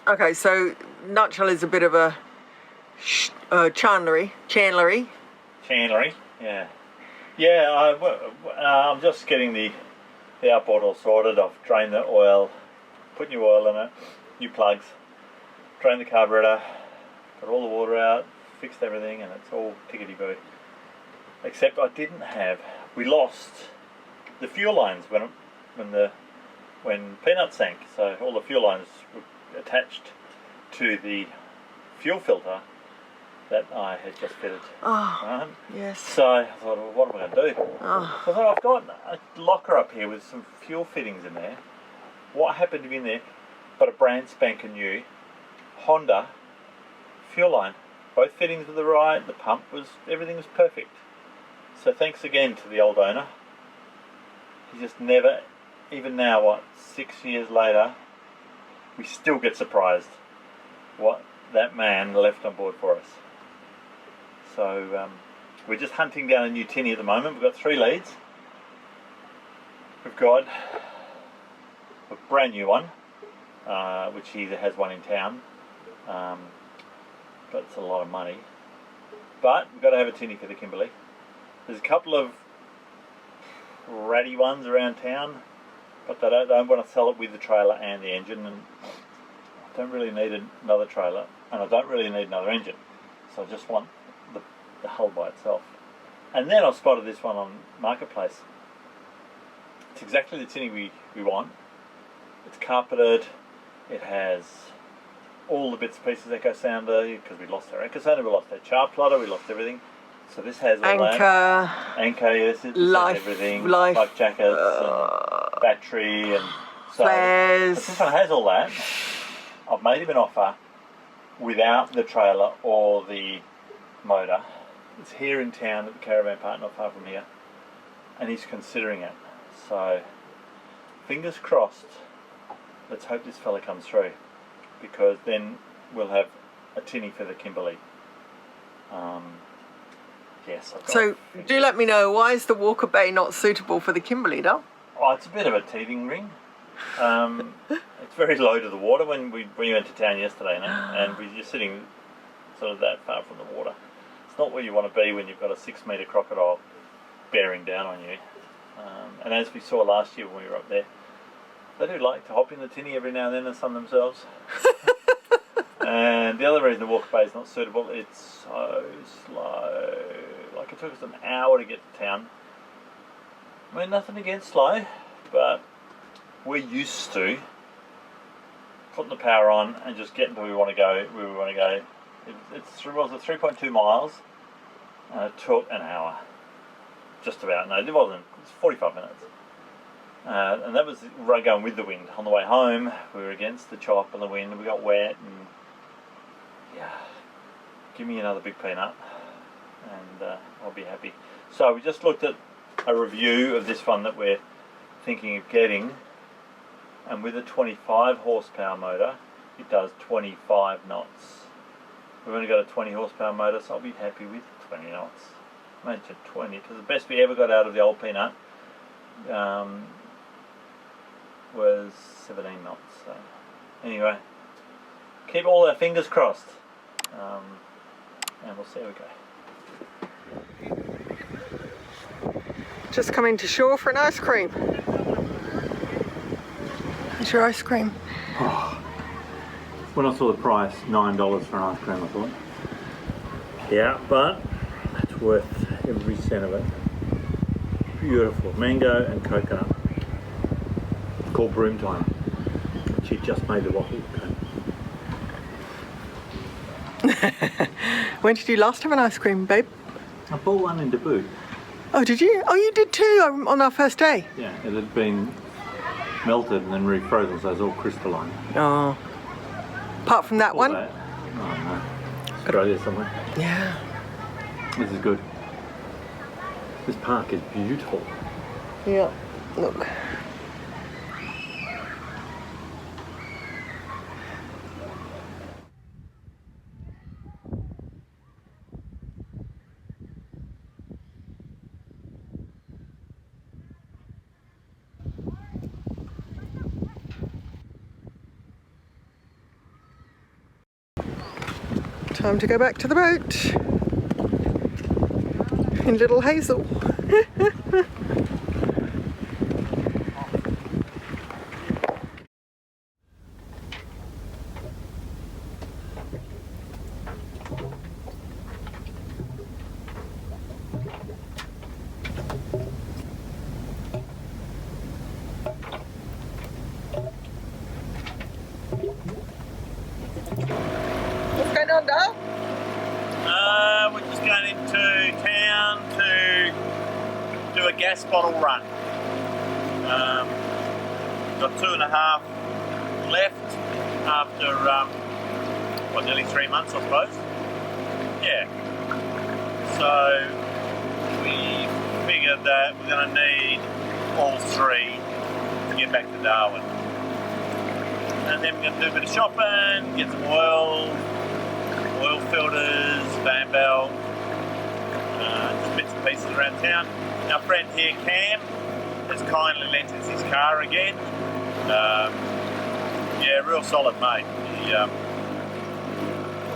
Okay, so nutshell is a bit of a chandlery, yeah. Yeah, I'm just getting the outboard all sorted. I've drained the oil, put new oil in it, new plugs, drained the carburetor, got all the water out, fixed everything, and it's all tickety-boo. Except we lost the fuel lines when Peanut sank. So all the fuel lines were attached to the fuel filter that I had just fitted. Oh, right? yes. So I thought, well, what am I going to do? Oh. So I thought, I've got a locker up here with some fuel fittings in there. What happened to be in there but a brand spanking new Honda fuel line. Both fittings were the right, the pump everything was perfect. So thanks again to the old owner. He just never, even now, 6 years later, we still get surprised what that man left on board for us. So we're just hunting down a new tinnie at the moment. We've got 3 leads. We've got a brand new one, which he has one in town, but it's a lot of money. But we've got to have a tinnie for the Kimberley. There's a couple of ratty ones around town, but they don't want to sell it with the trailer and the engine, and I don't really need another trailer, and I don't really need another engine, so I just want the hull by itself. And then I spotted this one on Marketplace. It's exactly the tinnie we want. It's carpeted, it has all the bits and pieces, echo sounder, because we lost our echo sounder, we lost our char plotter, we lost everything. So this has all anchor, yes, it has everything, life jackets, and battery, and so flares. This one has all that. I've made him an offer without the trailer or the motor. It's here in town at the caravan park, not far from here, and he's considering it. So fingers crossed. Let's hope this fella comes through, because then we'll have a tinnie for the Kimberley. Yes. So do let me know, why is the Walker Bay not suitable for the Kimberley, though? Oh, it's a bit of a teething ring. It's very low to the water. When we went to town yesterday, and we're just sitting sort of that far from the water. It's not where you want to be when you've got a 6-metre crocodile bearing down on you. And as we saw last year when we were up there, they do like to hop in the tinnie every now and then and sun themselves. And the other reason the Walker Bay is not suitable, it's so slow. Like, it took us an hour to get to town. I mean, nothing against slow, but we're used to putting the power on and just getting to where we want to go. It's 3.2 miles, and it took an hour. Just about. No, it wasn't. It was 45 minutes. And that was going with the wind. On the way home, we were against the chop and the wind, and we got wet, and yeah, give me another big peanut, and I'll be happy. So we just looked at a review of this one that we're thinking of getting, and with a 25 horsepower motor, it does 25 knots. We've only got a 20 horsepower motor, so I'll be happy with 20 knots. Imagine 20, because the best we ever got out of the old peanut was 17 knots. So anyway, keep all our fingers crossed, and we'll see how we go. Just coming to shore for an ice cream. Here's your ice cream. Oh. When I saw the price, $9 for an ice cream, I thought, yeah, but it's worth every cent of it. Beautiful mango and coconut, called Broome time. She just made the waffle. When did you last have an ice cream, babe? I bought one in Debut. Oh, did you? Oh, you did too, on our first day? Yeah, it had been melted and then refrozen, so it's all crystalline. Oh. Apart from that one? That. Oh no. Australia somewhere. Yeah. This is good. This park is beautiful. Yeah, look. time to go back to the boat in little Hazel. What's going on, Dale? We're just going into town to do a gas bottle run. Got 2.5 left after, nearly 3 months, I suppose. Yeah. So we figured that we're going to need all 3 to get back to Darwin. And then we're going to do a bit of shopping, get some oil filters, fan belt, just bits and pieces around town. Our friend here, Cam, has kindly lent us his car again. Yeah, real solid mate.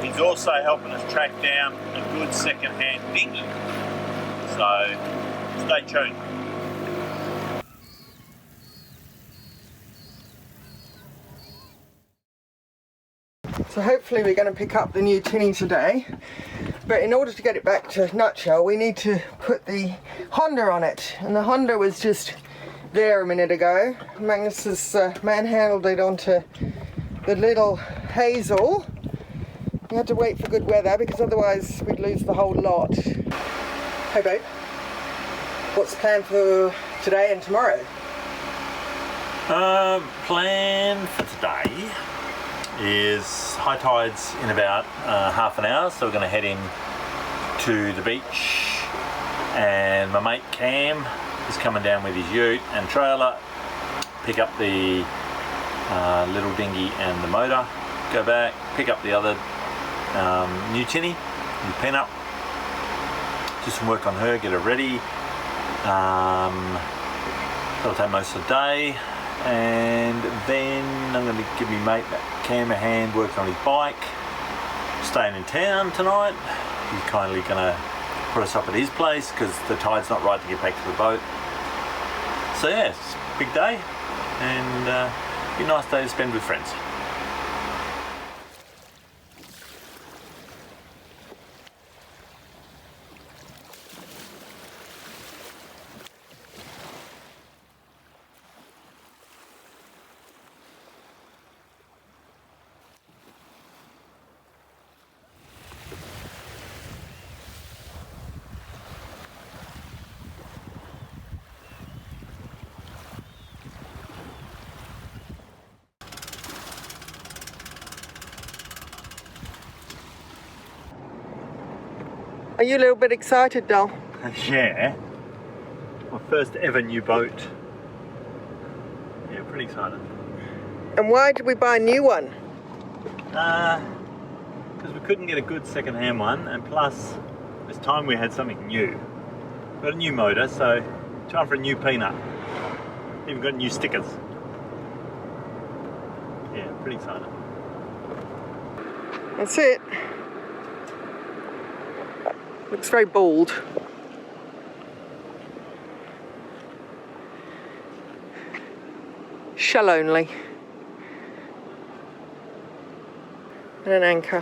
He's also helping us track down a good second-hand dinghy. So stay tuned. So hopefully we're going to pick up the new tinnie today, but in order to get it back to Nutshell we need to put the Honda on it, and the Honda was just there a minute ago. Magnus has manhandled it onto the little Hazel. We had to wait for good weather because otherwise we'd lose the whole lot. Hey babe, what's the plan for today and tomorrow? Plan for today is high tides in about half an hour, so we're going to head in to the beach, and my mate Cam is coming down with his ute and trailer, pick up the little dinghy and the motor, go back, pick up the other new tinnie, new peanut, do some work on her, get her ready. That'll take most of the day, and then I'm going to give my mate Cam a hand working on his bike. Staying in town tonight. He's kindly going to put us up at his place because the tide's not right to get back to the boat. So yeah, it's a big day, and be a nice day to spend with friends. Are you a little bit excited, Dal? Yeah, my first ever new boat. Yeah, pretty excited. And why did we buy a new one? Because we couldn't get a good second-hand one, and plus it's time we had something new. Got a new motor, so time for a new peanut. Even got new stickers. Yeah, pretty excited. That's it. Looks very bald. Shell only. And an anchor.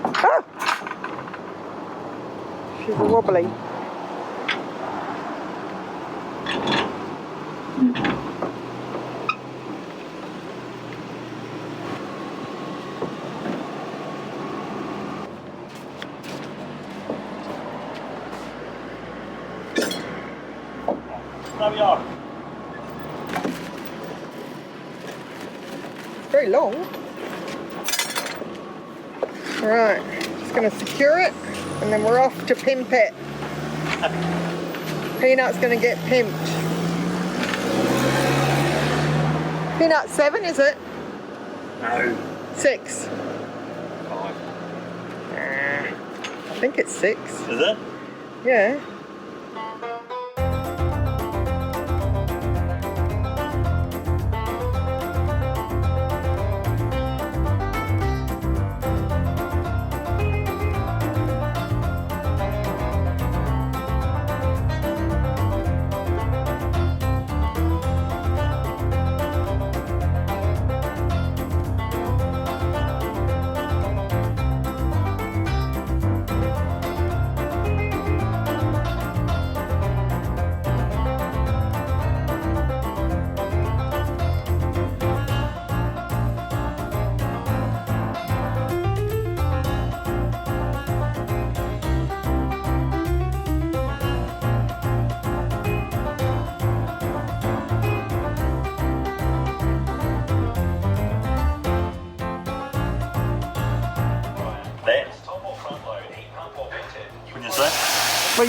Ah! She's a wobbly. There we are. It's very long. Right, just going to secure it and then we're off to pimp it. Peanut's going to get pimped. Peanut 7, is it? No. 6. 5. I think it's 6. Is it? Yeah.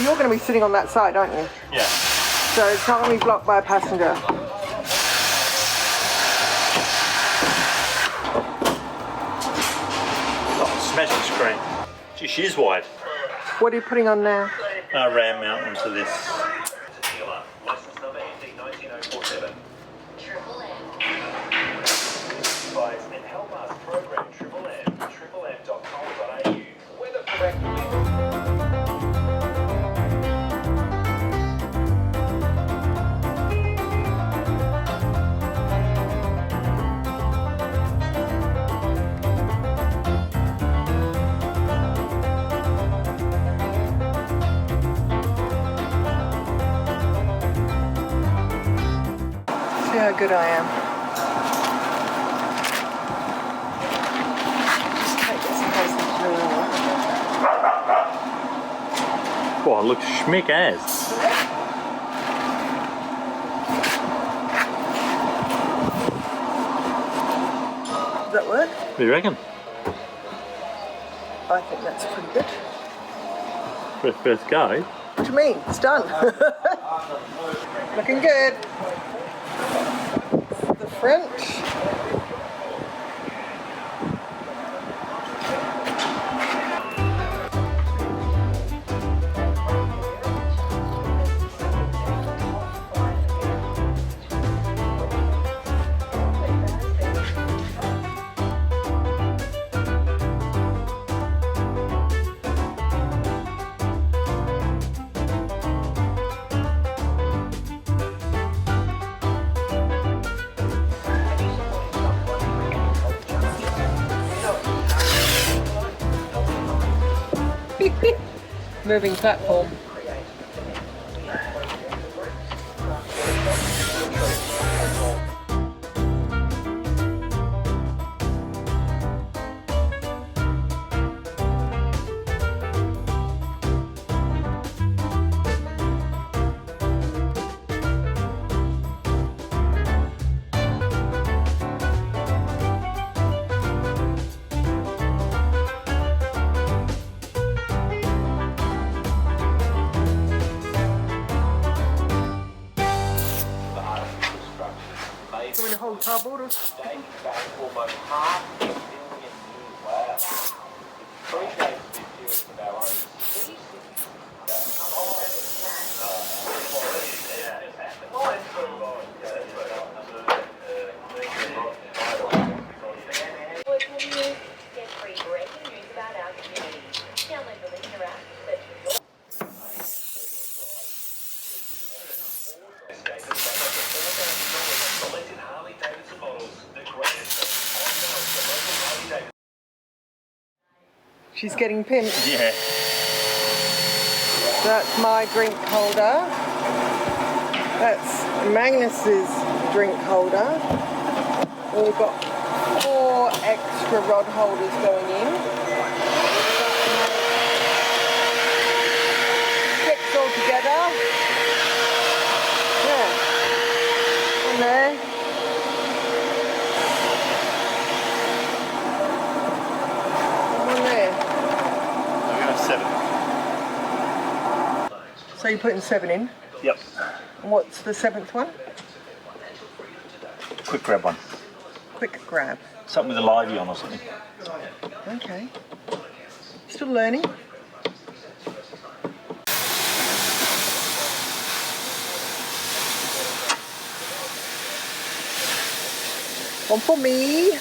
you're going to be sitting on that side, aren't you? Yeah. So it's not going to be blocked by a passenger. Oh, smashing screen. Gee, she is wide. What are you putting on now? Ram mount onto this. See how good I am. Just take this and place it through. Oh, it looks schmick as. Does that work? What do you reckon? I think that's pretty good. First go. What do you mean? It's done. Looking good. The front. Moving platform. Going to hold cardboard or dating back almost half a million years. Wow. Predates the appearance of our own species. Get free breaking news about our community. Download the Listener app, search for she's getting pimped. Yeah. That's my drink holder. That's Magnus's drink holder. We've got 4 extra rod holders going in. Six all together. Yeah. And there. One there. I'm going to 7. So you're putting 7 in. Yep. And what's the 7th one? Quick grab one. Quick grab. Something with a livey on or something. Okay. Still learning. One for me.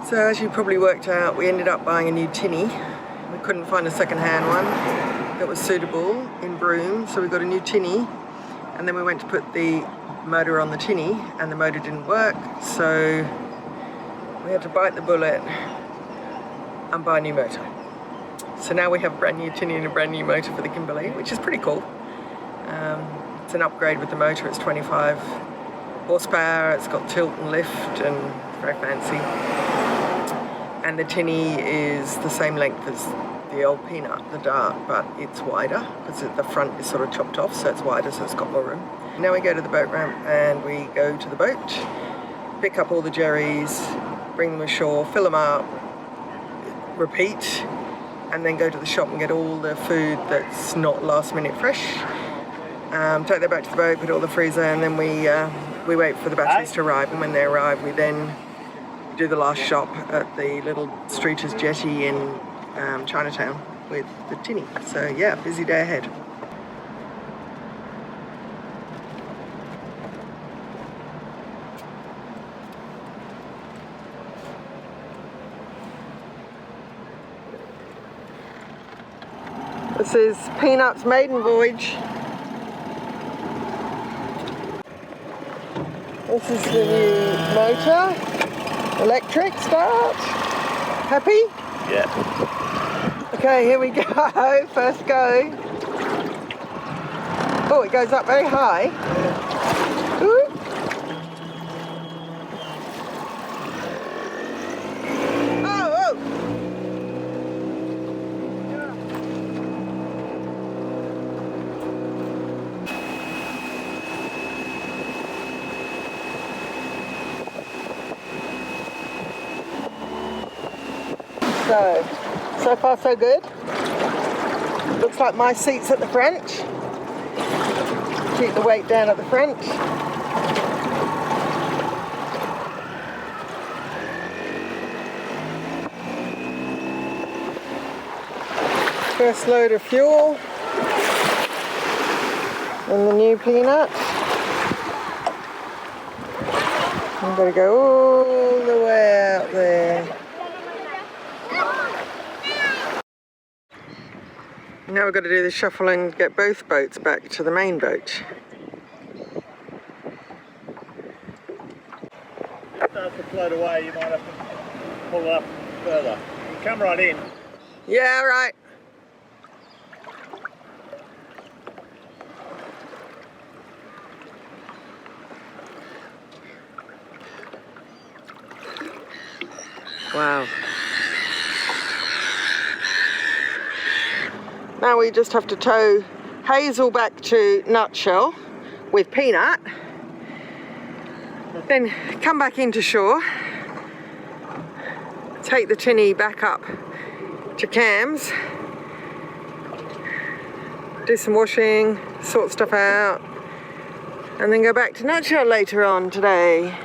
So as you probably worked out, we ended up buying a new tinnie. We couldn't find a second-hand one that was suitable in Broome, so we got a new tinnie, and then we went to put the motor on the tinnie and the motor didn't work, so we had to bite the bullet and buy a new motor. So now we have a brand new tinnie and a brand new motor for the Kimberley, which is pretty cool. It's an upgrade with the motor. It's 25 horsepower, it's got tilt and lift and very fancy. And the tinnie is the same length as the old peanut, the dart, but it's wider because the front is sort of chopped off, so it's wider, so it's got more room. Now we go to the boat ramp and we go to the boat, pick up all the jerrys, bring them ashore, fill them up, repeat, and then go to the shop and get all the food that's not last minute fresh. Take that back to the boat, put it all in the freezer, and then we wait for the batteries to arrive, and when they arrive we then do the last shop at the little Streeters jetty in Chinatown with the tinnie. So yeah, busy day ahead. This is Peanut's maiden voyage. This is the new motor, electric start. Happy? Yeah. Okay, here we go, first go. Oh, it goes up very high. Ooh. So far so good. Looks like my seat's at the front. Keep the weight down at the front. First load of fuel. And the new Peanut. I'm going to go all the way out there. Now we've got to do the shuffle and get both boats back to the main boat. If it starts to float away, you might have to pull it up further. You can come right in. Yeah, right. Wow. Now we just have to tow Hazel back to Nutshell with Peanut, then come back into shore, take the tinnie back up to Cam's, do some washing, sort stuff out, and then go back to Nutshell later on today.